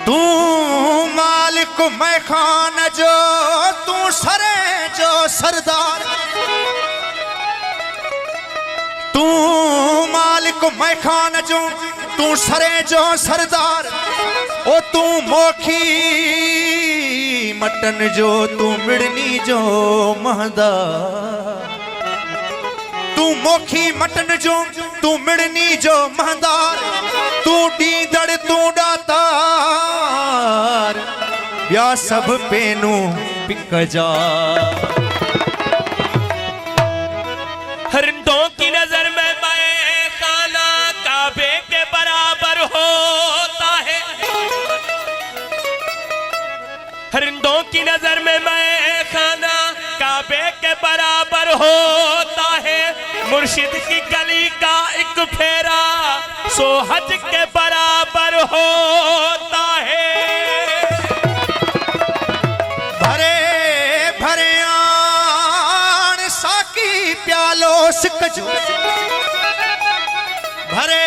तू मालिक मैं खान जो तू सरे जो सरदार, तू मालिक मैं खान जो तू सरे जो सरदार, ओ तू मोखी मटन जो तू मिड़नी जो महदार, तू मोखी मटन जो तू मिड़नी जो महदार, तू डीदड़ तू डातार, या सब पेनू पिक जा। हरिंदों की नजर में मैं खाना काबे के बराबर होता है, हरिंदों की नजर में मैं खाना काबे के बराबर होता है, मुर्शिद की गली का एक फेरा सो हज के बराबर होता है। भरे भरे आन साकी प्यालो सिकजो, भरे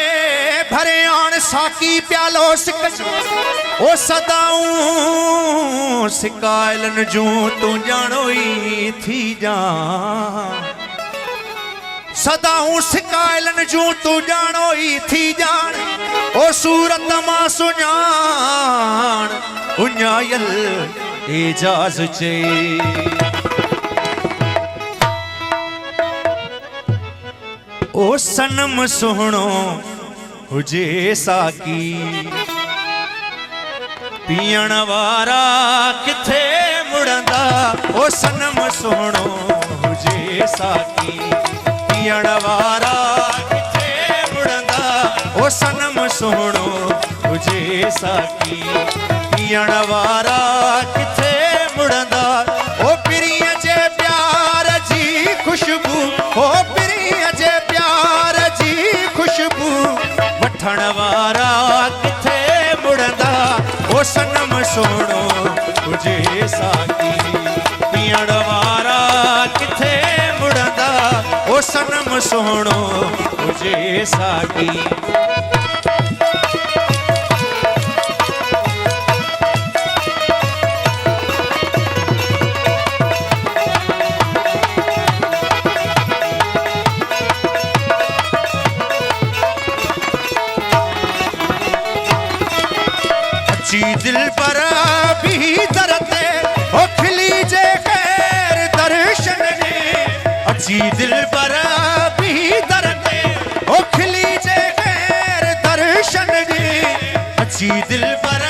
भरे आन साकी प्यालो सिकजो, ओ सदाऊं सिकायलन जू तू जानो थी जा, सदाऊं सिकायलन जू तू जानो थी जान, ओ सूरत मां सुजान उन्यायल एजाज चे। ओ सनम सोहणो हुजे साकी, पीण वारा किथे मुड़ंदा, ओ सनम सोहणो हुजे साकी, पीण वारा किथे मुड़ंदा, ओ सनम सोहणो हुजे साकी, पीण वारा किथे मुड़ंदा, ओ पिरीअ जे प्यार जी खुशबू, ओ पिरीअ जे प्यार जी खुशबू, वठण वारा किथे मुड़ंदा, ओ सनम सोहणो हुजे साकी, पीअण वारा किथे मुड़ंदा, ओ सनम सोहणो हुजे साकी। दिल पर भी दरते ओ खिली जे खैर दर्शन ने, अच्छी दिल पर भी दरते ओ खिली जे खैर दर्शन ने, अच्छी दिल पर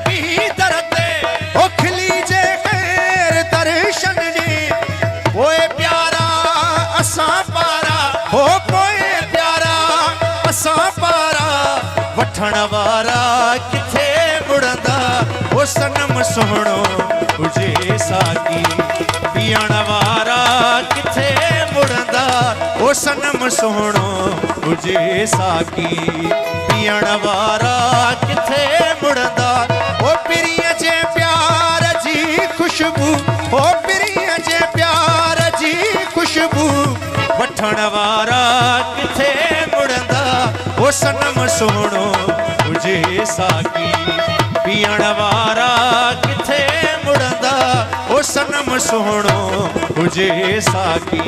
भी दरते ओ खिली जे खैर दर्शन ने, ओए प्यारा असा पारा, ओ कोई प्यारा असा पारा, वठण वारा किथे मुड़ंदा, ओ सनम सोहणो हुजे साकी, पीअण वारा किथे मुड़ंदा, ओ सनम सोहणो हुजे साकी, पीअण वारा किथे मुड़ंदा, ओ पिरीअ जे प्यार जी खुशबू, ओ पिरीअ जे प्यार जी खुशबू, वठण वारा किथे मुड़ंदा, ओ सनम सोहणो हुजे साकी, पीअण वारा किथे मुड़ंदा, ओ सनम सोहणो हुजे साकी।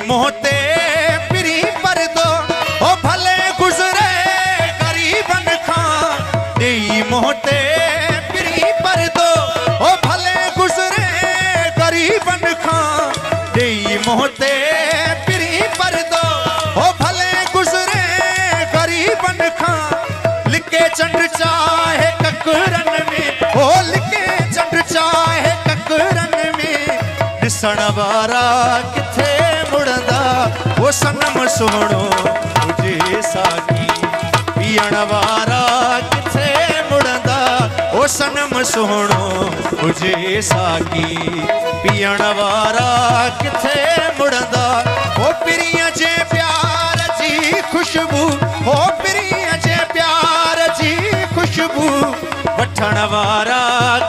मोहते पिरी पर दो ओ भले गुजरे गरीबन खां, देई मोहते पिरी पर दो ओ भले गुजरे गरीबन खां, देई मोहते पिरी पर दो ओ भले गुजरे गरीबन खां, लिखे चंड चाहे ककरन में, ओ लिखे चंड चाहे ककरन में, दिसण वारा किथे मुड़ंदा, ओ सनम सोहणो हुजे साकी, पीअण वारा किथे सोहणो हुजे साकी पियण वारा किथे मुड़ंदा ओ पिरिया जे प्यार जी खुशबू ओ पिरिया जे प्यार जी खुशबू वठण वारा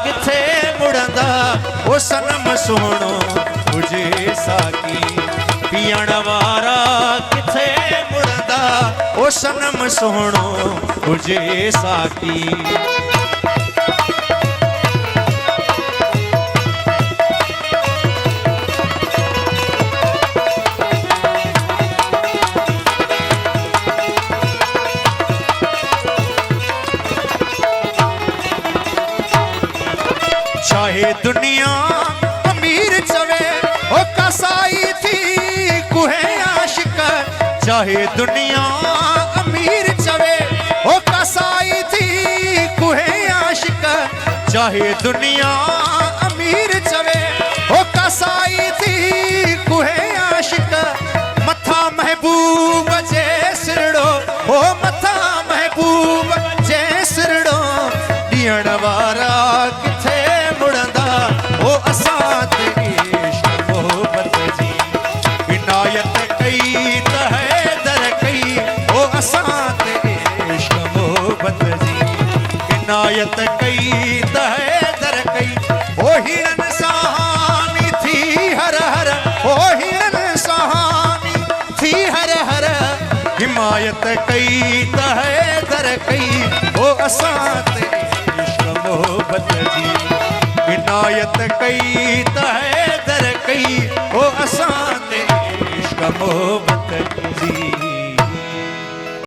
किथे मुड़ंदा ओ सनम सोहणो हुजे साकी पियण वारा किथे मुड़ंदा ओ सनम सोहणो हुजे साकी चाहे दुनिया अमीर चवे ओ कसाई थी कुहे आशिक चाहे दुनिया अमीर चवे ओ कसाई थी कुहे आशिक चाहे दुनिया अमीर चवे ओ कसाई थी कुहे आशिक मथा महबूब जे सिरड़ो ओ मथा महबूब जे सिरड़ो ॾियण वारा किथे मुड़ंदा ओ असां ते इश्क मोहब्बत जी इनायत कई त हैदर कई ओ असां ते इश्क मोहब्बत जी इनायत कई त हैदर कई ओ हिरन सहानी थी हर हर ओ हिरन सहानी थी हर हर हिमायत कई त हैदर कई ओ असां ते इश्क मोहब्बत जी इनायत कई त हैदर कई ओ असां ते इश्क मोहब्बत जी।